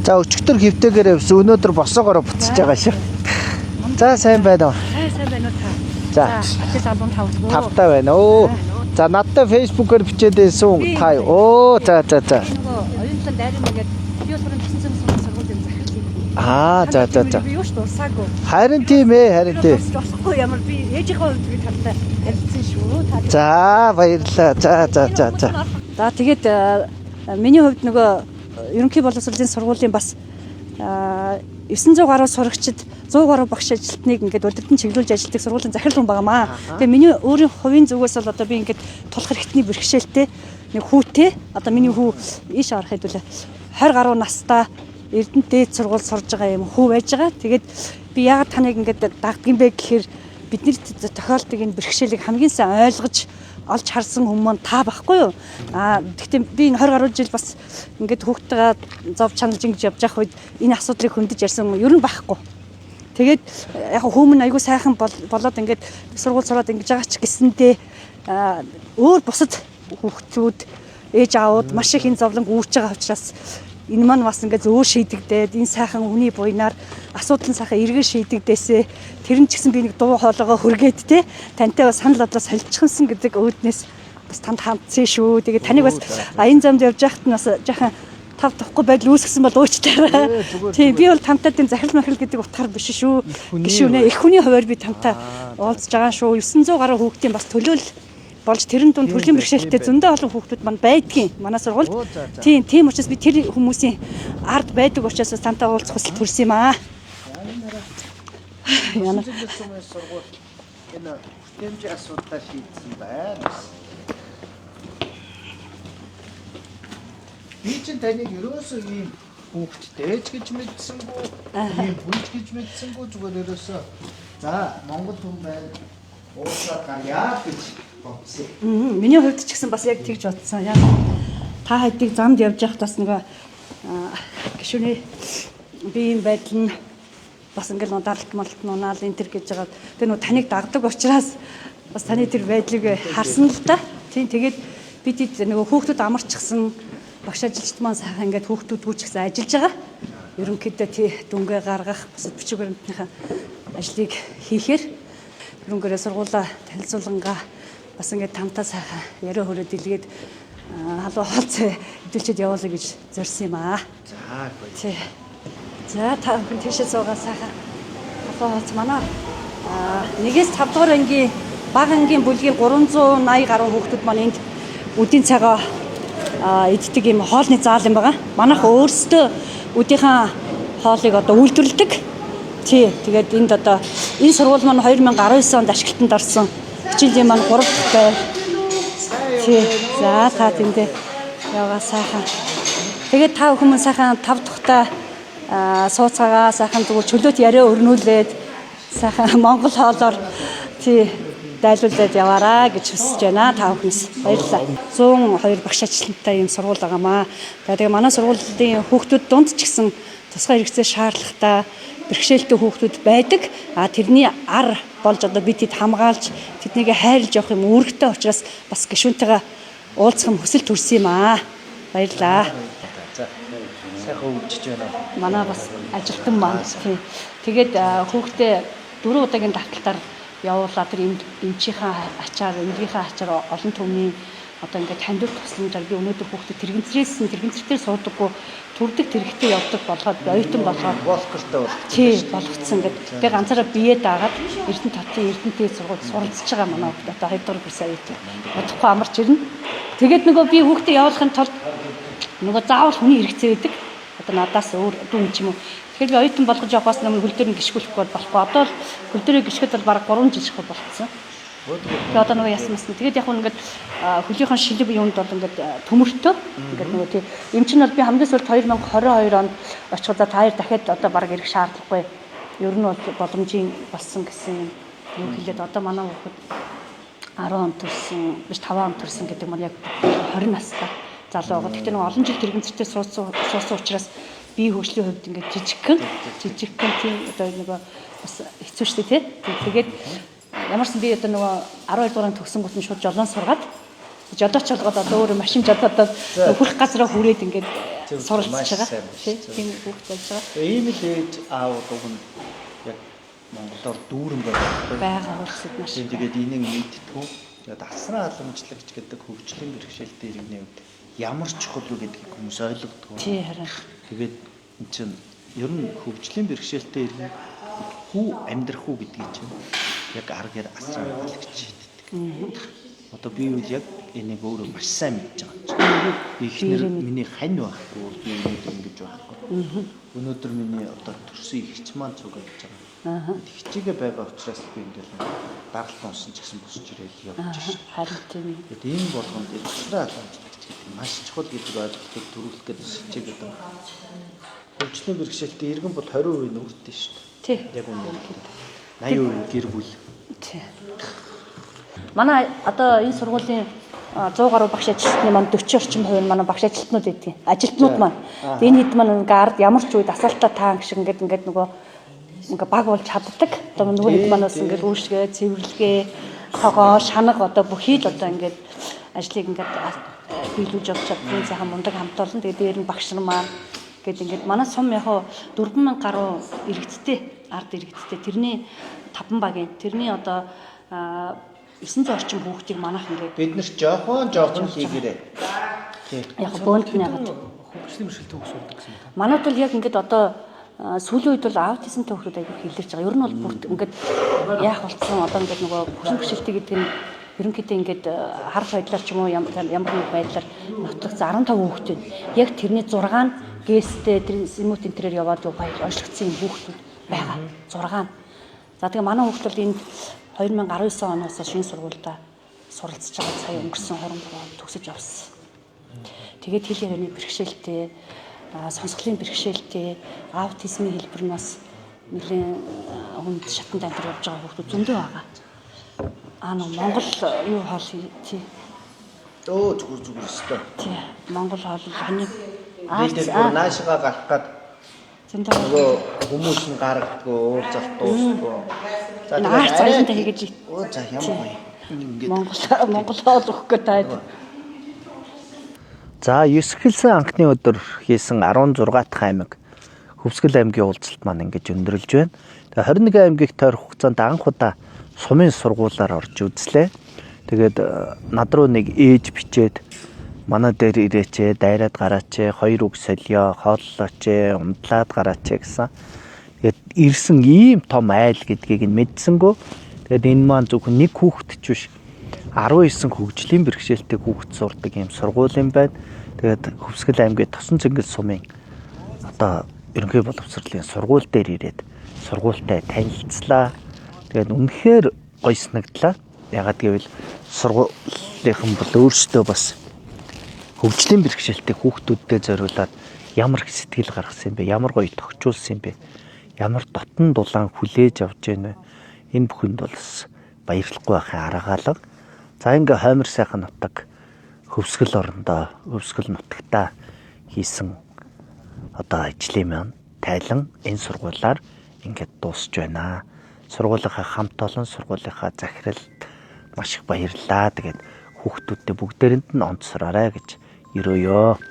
За өчигдөр хөвтэйгээр явсан өнөөдөр босоогоор буцаж байгаа шүү. За сайн байна уу? Сайн байна уу та? За ажил албан тавлаа. тавтай байна. Оо. За надтай фэйсбүүкээр бичээд байсан та. Оо за. Оюутлан дайрын нэгээд би болохоор 9 сарын сургууль юм захирал хийх. За. Би юу ч дурсаагүй. Харин тийм. Болохгүй ямар би ээжийнхээ хувьд би талтай харилцсан шүү. За баярлалаа. За. За тэгээд миний хувьд нөгөө ерөнхий боловсролын сургуулийн бас 900 гаруй сурагчид 100 гаруй багш ажилтныг ингээд өдөртөн чиглүүлж ажилладаг сургуулийн захирал хүн байгаамаа. Тэгээ миний өөрийн хувийн зүгээс бол одоо би ингээд тулах хэрэгтний бэрхшээлтэй нэг хүүтэй одоо миний хүү ийш орох хэдүүлээ 20 гаруй настай Эрдэнэт дээд сургууль сурж байгаа юм хүү байж байгаа. Тэгээд би яагаад таныг ингээд дагддаг юм бэ гэхээр бидний тохиолддог энэ бэрхшээлийг хамгийн сайн ойлгож олж харсан хүмүүс та байхгүй юу? Гэхдээ би энэ 20 гаруй жил бас ингээд хүүхдтэйгээ зов чаналж ингэж явж явах үед энэ асуудлыг хөндөж ярьсан юм ер нь байхгүй. Тэгээд яг хүмүүн айгүй сайхан болоод ингээд сургууль сураад ингэж байгаа ч гэсэндээ өөр бусад хүүхдүүд ээж аауд маш их энэ зовлон үүрч байгаа учраас энэ маань бас ингээд зөөр шийдэгдээд энэ сайхан хүний буйнаар асуудал нь сайхан эргэж шийдэгдээсээ тэр нь ч гэсэн би нэг дуу хоолойгоо хүргээд те тантай бас санал бодлоо солилцчихсан гэдэг өөднөөс бас танд хандсан шүү. Тэгээд таныг бас аян замд явж байхад нь бас жоохон тав тухгүй байдал үүсгэсэн бол уучлаарай. Тийм би бол тантай тийм захирал махирал гэдэг утгаар биш шүү. Гişүнэ их хүний хуваар би тантай уулзж байгаа шүү. 900 гаруй хүүхдийн бас төлөөл болж тэрэн дунд төрлийн бэрхшээлтэй зөндөө олон хүүхдүүд маань байдгийн манай сургуульд. Тийм учраас би тэр хүмүүсийн ард байдаг учраас тантай уулзах хүсэл төрсөн юм аа. Яна сургууль энэ хэмжээ асуудал шийдсэн байна. Би чинь таныг ерөөсөө ийм хүүхдтэй гэж мэдсэнгүү, ийм бүлж гэж мэдсэнгүү зүгээр ерөөсөө за Монгол хүн байна. Уусаа гарьяа гэж бодсон. Миний хувьд ч гэсэн бас яг тэгж бодсон. Яг та хэдийг замд явж байхад бас нөгөө гişүний биеийн байдал нь бас ингээл даралт малт нунаал энэ төр гэж байгаа. Тэгээ нөгөө таныг дагдаг учраас бас таны тэр байдлыг харсан л та. Тийм тэгээд бид нөгөө хүүхдүүд амарчсан багш ажилчид маань сайхан ингээд хүүхдүүдгүй ч гэсэн ажиллаж байгаа. Ерөнхийдөө тий дүнгээ гаргах бусад бичиг баримтныхаа ажлыг хийхээр Өрөнгөрөө сургуулаа танилцуулангаа бас ингээд тамтаа сайхан яриа хөрөө дэлгээд халуун хоолцоо хөдөлчөд явуулъя гэж зорьсон юм аа. За гоё. За та бүхэн тийшээ суугаа сайхан халуун хоолц манай 1-5 дугаар ангийн бага ангийн бүлгийн 380 гаруй хүүхдүүд маань энд үдийн цагаа иддэг юм хоолны заал юм байгаа. Манайх өөрсдөө үдийнхаа хоолыг одоо үйлдвэрлэдэг. Тий, тэгээд энд одоо энэ сургууль маань 2019 онд ашиглалтанд орсон. Хичээлийн маань 3 дахь байр. Тий. За та тэндээ яваа сайхан. Тэгээд та бүхэн сайхан 5 дахьтаа сууцгаагаа сайхан зүгээр чөлөөт яриа өрнүүлээд сайхан монгол хоолоор тий дайлуулад яваараа гэж хүсэж байна та бүхнээс. Баярлалаа. 102 багш ажилтнтай юм сургууль байгаамаа. Тэгээд манай сургуулийн хүүхдүүд дунд ч гэсэн тусгай хэрэгцээ шаардлагатай бэрхшээлтэй хүүхдүүд байдаг. Тэрний ар болж одоо бид тэд хамгаалж тэднийг хайрлж явах юм үүрэгтэй учраас бас гишүүнтэйгээ уулзах юм хүсэл төрсөн юм аа. Баярлалаа. За сайхан өвчж байна. Манай бас ажилтан маань тэгээд хүүхдээ 4 удаагийн давталтаар явуулаад тэр эмчийнхаа ачаар эмгийнхаа ачаар олон түмний одоо ингээд хандив тусламжаар би өнөөдөр хүүхдэд тэрэгцрээр суудаггүй төрдөг тэрэгтэй явдаг болгоод оюутан болгоод Волкертэй бол. Тий болгоцсон гэдэг. Тэгээ ганцаараа бие даагаад Эрдэнэт сургуульд суралцж байгаа манай хүүхд одоо 2 дугаар курс аяа. Удахгүй амарч ирнэ. Тэгээд нөгөө би хүүхдээ явуулахын тулд нөгөө заавал хүний хэрэгцээ байдаг. Одоо надаас өөр дүн ч юм уу. Тэгэхээр би оюутан болгож явахаас өмнө хөл дээр нь гიშгүүлэхгүй болохгүй. Одоо л хөл дээрээ гიშгэд бол бараг 3 жил шахав болцсон. Тэгээд одоо нөгөө ясмаас нь тэгээд яг ингээд хөлийнхэн шилэг юунд бол ингээд төмөртөө ингээд нөгөө тий эмч нь бол би хамгийн сүүлд 2022 онд очихдаа таяр дахиад одоо бараг ирэх шаардлагагүй. Ер нь бол боломжийн болсон гэсэн юм хэлээд одоо манай хүүхэд 10 он төрсэн биш 5 он төрсэн гэдэг маань яг 20 настай залуу байгаа. Гэхдээ нөгөө олон жил тэрэгцэртэй суусан учраас бие хөгжлийн хувьд ингээд жижигхэн тийм одоо нөгөө бас хэцүү шүү дээ тий. Тэгээд ямарсан би одоо нөгөө 12 дугаар төгсөнгүүт нь шууд жолоон сургаад жолооч болгоод одоо өөрөө машин жолоодод хүрх газараа хүрээд ингээд суралцж маш байгаа. сайн байна. Тийм хүүхд болж байгаа. Ийм л ээж аав уг нь яг Монголоор дүүрэн байгаа. Байгаа үйлсэд маш. Тэгээд энийг мэдтгүү. Тэгээд асран халамжлагч гэдэг хөгжлийн бэрхшээлтэй иргэний үед ямар чухал вэ гэдгийг хүмүүс ойлгодог. Тий харин. Тэгээд энэ чинь ер нь хөгжлийн бэрхшээлтэй иргэн хүү амьдрах уу гэдгийг чинь яг аргаар асран халамжлагч гэдэг. Одоо би үл яг энийг өөрөө маш сайн мэдж байгаа юм. Би ихнэр миний хань байхгүй, би энийг ингэж байхгүй. Өнөөдөр миний одоо төрсөн ихч маань цугаж байгаа. Ихчигээ байгаа учраас би ингээл даралтан унсан ч гэсэн босч ирээд явж шээ. Харин тийм. Тэгээд энэ болгонд асран халамжлагч гэдэг маш чухал гэдэг ойлголтыг төрүүлэх гэдэг хичээгээд байгаа. Хөгжлийн бэрхшээлтэй иргэн бол 20% нүүрдээ шүү дээ. Тий. Яг үнэ. 80% гэр бүл. Тий. Манай одоо энэ сургуулийн 100 гаруй багш ажилтны маань 40 орчим хувь нь манай багш ажилтнууд байдгийн. Ажилтнууд маань. Энэ хэд маань ингээ ард ямар ч үед асаалтаа таан шиг ингээд нөгөө ингээ баг болж чаддаг. Одоо нөгөө хэд маань бас ингээ үүшгээ, цэвэрлэгээ, хогоо, шанаг одоо бүхий л одоо ингээ ажлыг ингээ биелүүлж явж чадсан сайхан мундаг хамт олон. Тэгээд дээр нь багш нар маань гээд ингээ манай сум яг 4000 гаруй иргэдтэй, ард иргэдтэй. Тэрний 5 багийн, тэрний одоо 900 орчим хүүхдийг манайх ингээд Бид нар жоохон хийгээрээ. Тий. яг бөөнд нь ягаад хөгжлийн бэрхшээлтэй хүүхдүүд гэсэн юм. манайд бол яг ингээд одоо сүүлийн үед бол аутизмтай хүүхдүүд аягүй хилэрч байгаа. Ер нь бол бүгд ингээд яах болцсон одоо ингээд нөгөө хөгжлийн бэрхшээлтэй гэдэг нь ерөнхийдөө ингээд харах байдлаар ч юм уу ямар нэг байдлаар нотлогдсон 15 хүүхэд байна. Яг тэрний 6 нь гээстэй тэр симут энтрээр яваад баяр очлогдсон юм хүүхдүүд байгаа. 6 нь. За тэгээ манай хүүхд бол энд 2019 оноос шинэ сургуультай суралцж байгаа сая өнгөрсөн 23 онд төгсөж авсан. Тэгээд хэл ярианы бэрхшээлтэй, сонсголын бэрхшээлтэй, аутизмын хэлбэр нь бас нэлийн хүнд шатанд амьдрал явж байгаа хүүхдүүд зөндөө байгаа. Монгол юу хоол тий. Зүгээр өстой. Тий. Монгол хоол хоног Бид наашгаа гарах гад зөндөө нөгөө хүмүүс нь гаргадгүй уулзалт дуусгүй. За наач цаашаа хийгээд за ямар гоё. Ингээд Монгол хоол өгөх гээд таад. За 9 эхэлсэн анхны өдөр хийсэн 16 дахь аймаг Хөвсгөл аймгийн уулзалт маань ингэж өндөрлж байна. Тэгээ 21 аймгийг тойрох хугацаанд анх удаа сумын сургуулаар орж үзлээ. Тэгээд над руу нэг ээж бичээд манай дээр ирээч, дайраад гараач, 2 үг солио, хооллооч, унтлаад гараач гэсэн. Тэгээд ирсэн ийм том айл гэдгийг нь мэдсэнгөө. Тэгээд энэ маань зөвхөн нэг хүүхэд ч биш 19 хөгжлийн бэрхшээлтэй хүүхэд сурдаг ийм сургууль юм байна. Тэгээд Хөвсгөл аймгийн Тосон Цэнгэл сумын одоо ерөнхий боловсролын сургууль дээр ирээд сургуультай танилцлаа. Тэгээд үнэхээр гоё санагдлаа. Ягаад гэвэл сургуулийн бол өөрсдөө бас хөгжлийн бэрхшээлтэй хүүхдүүдтэй зориулаад ямар их сэтгэл гаргасан юм бэ? Ямар гоё тогтчулсан юм бэ? Ямар дотн дулаан хүлээж авч байна вэ? Энэ бүхэнд бол баярлахгүй байхын аргаалга. За ингээ хоймор сайхан нутаг Хөвсгөл орондоо, Хөвсгөл нутагтаа хийсэн одоо ажлын маань тайлан энэ сургуулаар ингээд дуусч байна. Сургуулийнхаа хамт олон, сургуулийнхаа захиралд маш их баярлалаа. Тэгээд хүүхдүүдтэй бүгдээрэнд нь онцсораарай гэж ерөөё.